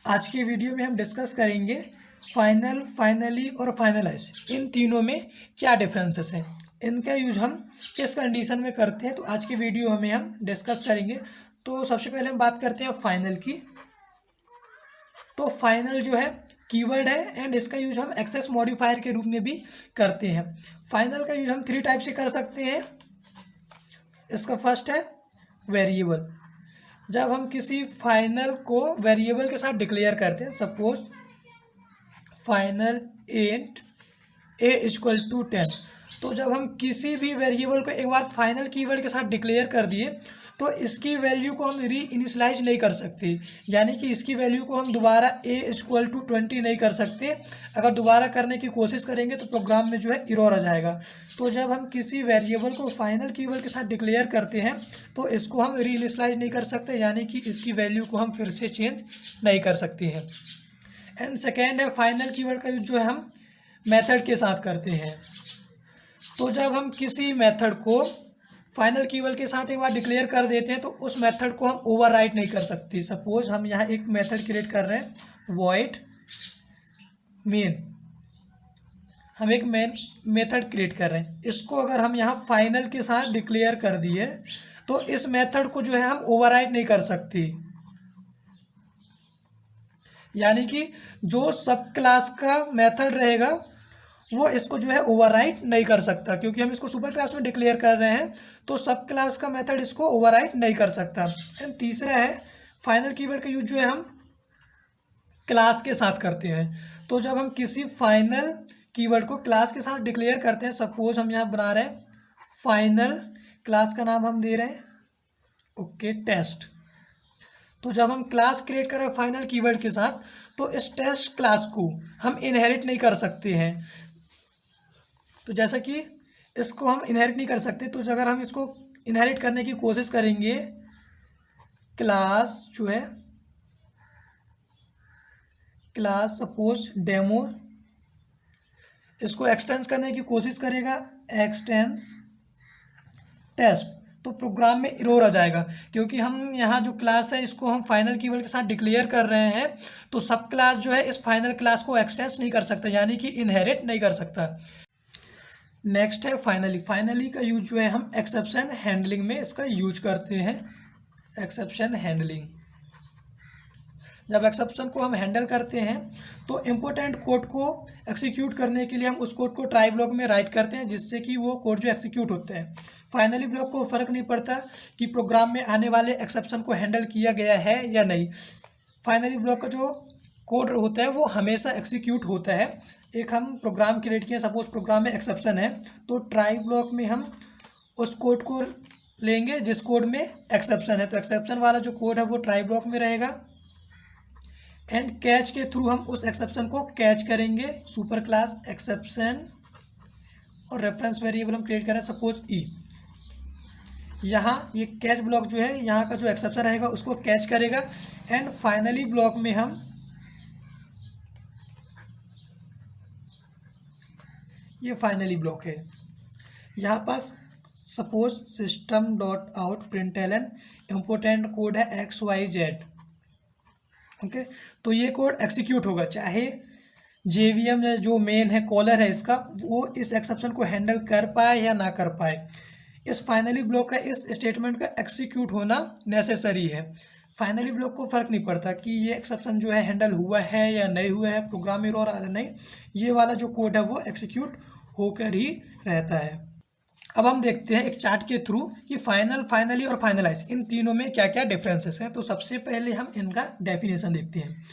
आज के वीडियो में हम डिस्कस करेंगे फाइनल, फाइनली और फाइनलाइज, इन तीनों में क्या डिफरेंसेस हैं, इनका यूज हम किस कंडीशन में करते हैं। तो आज के वीडियो में हम डिस्कस करेंगे। तो सबसे पहले हम बात करते हैं फाइनल की। तो फाइनल जो है कीवर्ड है एंड इसका यूज हम एक्सेस मॉडिफायर के रूप में भी करते हैं। फाइनल का यूज हम 3 टाइप से कर सकते हैं। इसका फर्स्ट है वेरिएबल। जब हम किसी फाइनल को वेरिएबल के साथ डिक्लेयर करते हैं, suppose final int a equal to 10, तो जब हम किसी भी वेरिएबल को एक बार फाइनल कीवर्ड के साथ डिक्लेयर कर दिए तो इसकी वैल्यू को हम री इनिशलाइज नहीं कर सकते, यानी कि इसकी वैल्यू को हम दोबारा ए इक्वल टू 20 नहीं कर सकते। अगर दोबारा करने की कोशिश करेंगे तो प्रोग्राम में जो है एरर आ जाएगा। तो जब हम किसी वेरिएबल को फाइनल कीवर्ड के साथ डिक्लेयर करते हैं तो इसको हम री इनिशलाइज नहीं कर सकते, यानी कि इसकी वैल्यू को हम फिर से चेंज नहीं कर सकते हैं। एंड सेकेंड है फाइनल कीवर्ड का यूज जो है हम मेथड के साथ करते हैं। तो जब हम किसी मेथड को फाइनल कीवर्ड के साथ एक बार डिक्लेयर कर देते हैं तो उस मेथड को हम ओवरराइट नहीं कर सकते। सपोज हम यहाँ एक मेथड क्रिएट कर रहे हैं वॉइड मेन, हम एक मेन मेथड क्रिएट कर रहे हैं, इसको अगर हम यहाँ फाइनल के साथ डिक्लेयर कर दिए तो इस मेथड को जो है हम ओवरराइट नहीं कर सकते, यानी कि जो सब क्लास का मेथड रहेगा वो इसको जो है ओवरराइट नहीं कर सकता, क्योंकि हम इसको सुपर क्लास में डिक्लेयर कर रहे हैं तो सब क्लास का मेथड इसको ओवरराइट नहीं कर सकता। एंड तीसरा है फाइनल कीवर्ड का यूज जो है हम क्लास के साथ करते हैं। तो जब हम किसी फाइनल कीवर्ड को क्लास के साथ डिक्लेयर करते हैं, सपोज हम यहाँ बना रहे हैं फाइनल, क्लास का नाम हम दे रहे हैं ओके टेस्ट। तो जब हम क्लास क्रिएट कर रहे हैं फाइनल कीवर्ड के साथ तो इस टेस्ट क्लास को हम इनहेरिट नहीं कर सकते हैं। तो जैसा कि इसको हम इनहेरिट नहीं कर सकते, तो अगर हम इसको इनहेरिट करने की कोशिश करेंगे, क्लास जो है क्लास सपोज डेमो, इसको एक्सटेंस करने की कोशिश करेगा एक्सटेंस टेस्ट, तो प्रोग्राम में एरर आ जाएगा, क्योंकि हम यहाँ जो क्लास है इसको हम फाइनल कीवर्ड के साथ डिक्लेयर कर रहे हैं तो सब क्लास जो है इस फाइनल क्लास को एक्सटेंस नहीं कर सकता, यानी कि इनहेरिट नहीं कर सकता। नेक्स्ट है फाइनली। फाइनली का यूज जो है हम एक्सेप्शन हैंडलिंग में इसका यूज करते हैं। एक्सेप्शन हैंडलिंग, जब एक्सेप्शन को हम हैंडल करते हैं तो इम्पोर्टेंट कोड को एक्सिक्यूट करने के लिए हम उस कोड को ट्राई ब्लॉक में राइट करते हैं, जिससे कि वो कोड जो एक्सिक्यूट होते हैं। फाइनली ब्लॉक को फ़र्क नहीं पड़ता कि प्रोग्राम में आने वाले एक्सेप्शन को हैंडल किया गया है या नहीं, फाइनली ब्लॉक का जो कोड होता है वो हमेशा एक्सिक्यूट होता है। एक हम प्रोग्राम क्रिएट किए, सपोज प्रोग्राम में एक्सेप्शन है तो ट्राई ब्लॉक में हम उस कोड को लेंगे जिस कोड में एक्सेप्शन है, तो एक्सेप्शन वाला जो कोड है वो ट्राई ब्लॉक में रहेगा एंड कैच के थ्रू हम उस एक्सेप्शन को कैच करेंगे। सुपर क्लास एक्सेप्शन और रेफरेंस वेरिएबल हम क्रिएट करें सपोज ई, यहाँ ये कैच ब्लॉक जो है यहाँ का जो एक्सेप्शन रहेगा उसको कैच करेगा। एंड फाइनली ब्लॉक में हम ये फाइनली ब्लॉक है, यहाँ पास suppose system dot out println important code है XYZ, ओके। तो ये कोड एक्सिक्यूट होगा, चाहे JVM जो मेन है कॉलर है इसका वो इस एक्सेप्शन को हैंडल कर पाए या ना कर पाए, इस फाइनली ब्लॉक का इस स्टेटमेंट का एक्सिक्यूट होना नेसेसरी है। फाइनली ब्लॉक को फ़र्क नहीं पड़ता कि ये एक्सेप्शन जो है हैंडल हुआ है या नहीं हुआ है, प्रोग्राम एरर आ रहा नहीं, ये वाला जो कोड है वो एक्सिक्यूट होकर ही रहता है। अब हम देखते हैं एक चार्ट के थ्रू कि फाइनल, फाइनली और फाइनलाइज, इन तीनों में क्या क्या डिफरेंसेस हैं। तो सबसे पहले हम इनका डेफिनेशन देखते हैं।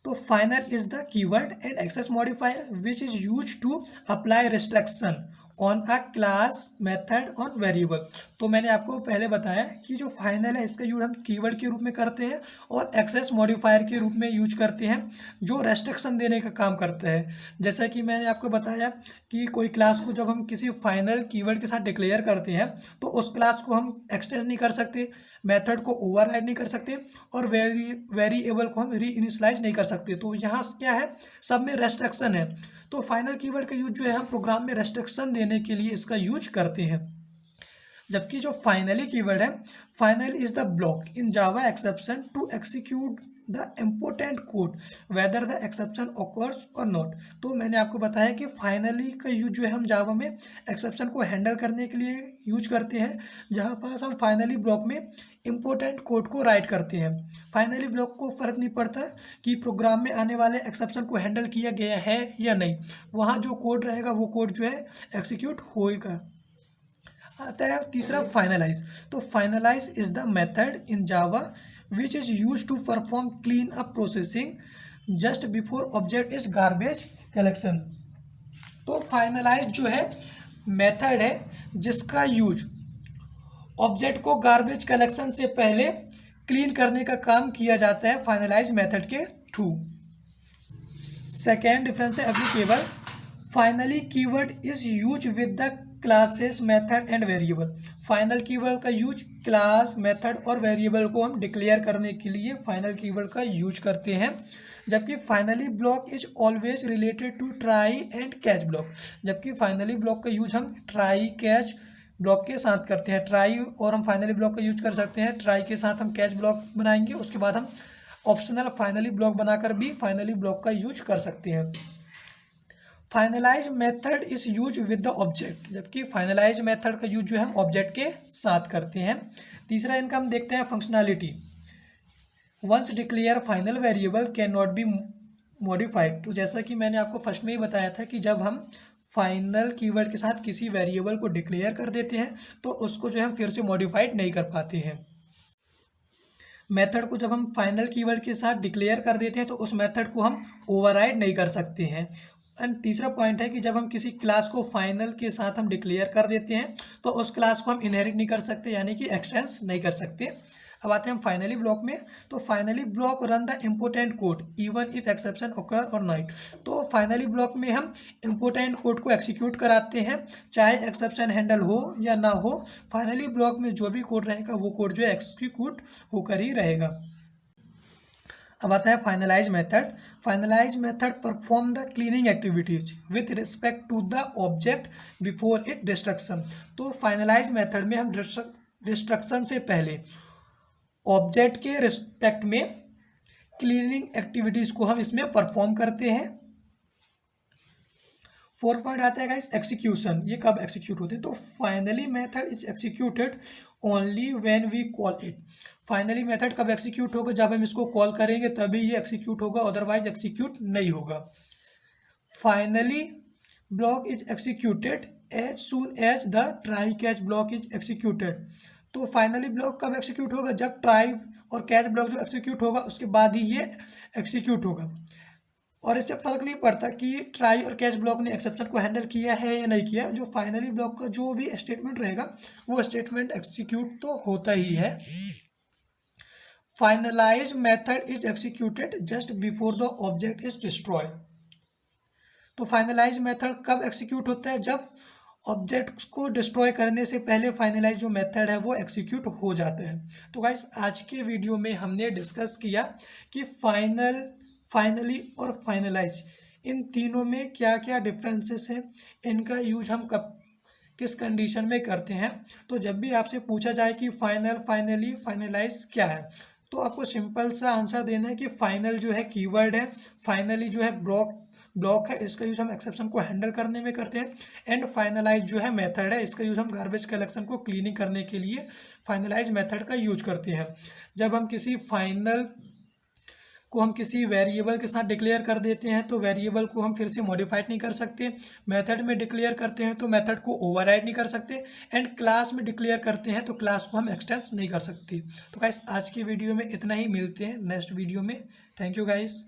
तो final is the keyword and access modifier which is use to apply restriction on a class method on variable. तो मैंने आपको पहले बताया कि जो फाइनल है इसका यूज हम कीवर्ड के रूप में करते हैं और एक्सेस मॉडिफायर के रूप में यूज करते हैं जो रेस्ट्रिक्शन देने का काम करता है। जैसा कि मैंने आपको बताया कि कोई क्लास को जब हम किसी फाइनल कीवर्ड के साथ डिक्लेयर करते हैं तो उस क्लास को हम एक्सटेंड नहीं कर सकते, मेथड को ओवरराइड नहीं कर सकते और वेरिएबल को हम री इनिशलाइज नहीं कर सकते। तो यहाँ क्या है, सब में रेस्ट्रिक्शन है। तो फाइनल कीवर्ड का यूज जो है हम प्रोग्राम में रेस्ट्रिक्शन देने के लिए इसका यूज करते हैं। जबकि जो फाइनली कीवर्ड है, final is the block in Java exception to execute the important code whether the exception occurs और नॉट। तो मैंने आपको बताया कि फाइनली का यूज जो है हम जावा में एक्सेप्शन को हैंडल करने के लिए यूज करते हैं, जहाँ पास हम फाइनली ब्लॉक में इम्पोर्टेंट कोड को राइट करते हैं। फाइनली ब्लॉक को फ़र्क नहीं पड़ता कि प्रोग्राम में आने वाले एक्सेप्शन को हैंडल किया गया है या नहीं, वहाँ जो कोड रहेगा वो कोड जो है एक्सिक्यूट होएगा। आता है तीसरा फाइनलाइज। तो finalize is the method in Java which is used to perform clean up processing just before object is garbage collection। तो फाइनलाइज जो है मेथड है जिसका यूज ऑब्जेक्ट को गार्बेज कलेक्शन से पहले क्लीन करने का काम किया जाता है फाइनलाइज मेथड के थ्रू। सेकेंड डिफरेंस है applicable. Finally keyword is use with the classes method and variable. Final keyword का यूज क्लास मेथड और वेरिएबल को हम डिक्लेयर करने के लिए फाइनल कीवर्ड का यूज करते हैं, जबकि finally block is always related to try and catch block. जबकि फाइनली ब्लॉक का यूज हम ट्राई कैच ब्लॉक के साथ करते हैं। ट्राई और हम फाइनली ब्लॉक का यूज कर सकते हैं, ट्राई के साथ हम कैच ब्लॉक बनाएंगे, उसके बाद हम ऑप्शनल फाइनली ब्लॉक बनाकर भी फाइनली ब्लॉक का यूज कर सकते हैं। Finalize method is use with the object, जबकि फाइनलाइज मेथड का यूज जो है हम ऑब्जेक्ट के साथ करते हैं। तीसरा इनका हम देखते हैं functionality. Once declare final variable can not be modified. तो जैसा कि मैंने आपको फर्स्ट में ही बताया था कि जब हम फाइनल कीवर्ड के साथ किसी वेरिएबल को डिक्लेयर कर देते हैं तो उसको जो है हम फिर से मॉडिफाइड नहीं कर पाते हैं। मेथड को जब हम फाइनल कीवर्ड के साथ डिक्लेयर कर देते हैं तो उस मेथड को हम ओवरराइड नहीं कर सकते हैं। एंड तीसरा पॉइंट है कि जब हम किसी क्लास को फाइनल के साथ हम डिक्लेयर कर देते हैं तो उस क्लास को हम इनहेरिट नहीं कर सकते, यानी कि एक्सटेंस नहीं कर सकते। अब आते हैं हम फाइनली ब्लॉक में। तो finally block run the important code even if exception ओकर और नॉट। तो फाइनली ब्लॉक में हम इम्पोर्टेंट कोड को एक्सिक्यूट कराते हैं, चाहे एक्सेप्शन हैंडल हो या ना हो। फाइनली ब्लॉक में जो भी कोड रहेगा वो कोड जो है एक्सिक्यूट होकर ही रहेगा। अब आता है finalize method. Finalize method perform the cleaning activities with respect to the object before it destruction. तो फाइनलाइज मेथड में हम डिस्ट्रक्शन से पहले ऑब्जेक्ट के रिस्पेक्ट में क्लीनिंग एक्टिविटीज को हम इसमें परफॉर्म करते हैं। फोर्थ पॉइंट आता है गाइस एक्सिक्यूशन। ये कब एक्सिक्यूट होते हैं? तो finally method is executed only when we call it. Finally method कब एक्सिक्यूट होगा? जब हम इसको कॉल करेंगे तभी ये एक्सिक्यूट होगा, अदरवाइज एक्सिक्यूट नहीं होगा। Finally block is executed as soon as the try catch block is executed. तो फाइनली ब्लॉक कब एक्सिक्यूट होगा? जब ट्राई और कैच ब्लॉक जो एक्सिक्यूट होगा उसके बाद ही ये एक्सिक्यूट होगा। और इससे फर्क नहीं पड़ता कि ट्राई और कैच ब्लॉक ने एक्सेप्शन को हैंडल किया है या नहीं किया, जो फाइनली ब्लॉक का जो भी स्टेटमेंट रहेगा वो स्टेटमेंट एक्सिक्यूट तो होता ही है। Finalize method is executed just before the object is destroy. तो फाइनलाइज मेथड कब एक्सिक्यूट होता है? जब ऑब्जेक्ट को डिस्ट्रॉय करने से पहले फाइनलाइज जो मेथड है वो एक्सिक्यूट हो जाता है। तो गाइस आज के वीडियो में हमने डिस्कस किया कि फाइनली और फाइनलाइज इन तीनों में क्या क्या डिफरेंसेस हैं, इनका यूज हम कब किस कंडीशन में करते हैं। तो जब भी आपसे पूछा जाए कि फाइनली फाइनलाइज क्या है, तो आपको सिंपल सा आंसर देना है कि फाइनल जो है कीवर्ड है, फाइनली जो है ब्लॉक है, इसका यूज हम एक्सेप्शन को हैंडल करने में करते हैं। एंड फाइनलाइज जो है मेथड है, इसका यूज हम गार्बेज कलेक्शन को क्लीनिंग करने के लिए फाइनलाइज मेथड का यूज करते हैं। जब हम किसी फाइनल को हम किसी वेरिएबल के साथ डिक्लेयर कर देते हैं तो वेरिएबल को हम फिर से मॉडिफाइड नहीं कर सकते। मेथड में डिक्लेयर करते हैं तो मेथड को ओवरराइड नहीं कर सकते। एंड क्लास में डिक्लेयर करते हैं तो क्लास को हम एक्सटेंस नहीं कर सकते। तो गाइस आज की वीडियो में इतना ही, मिलते हैं नेक्स्ट वीडियो में। Thank you guys.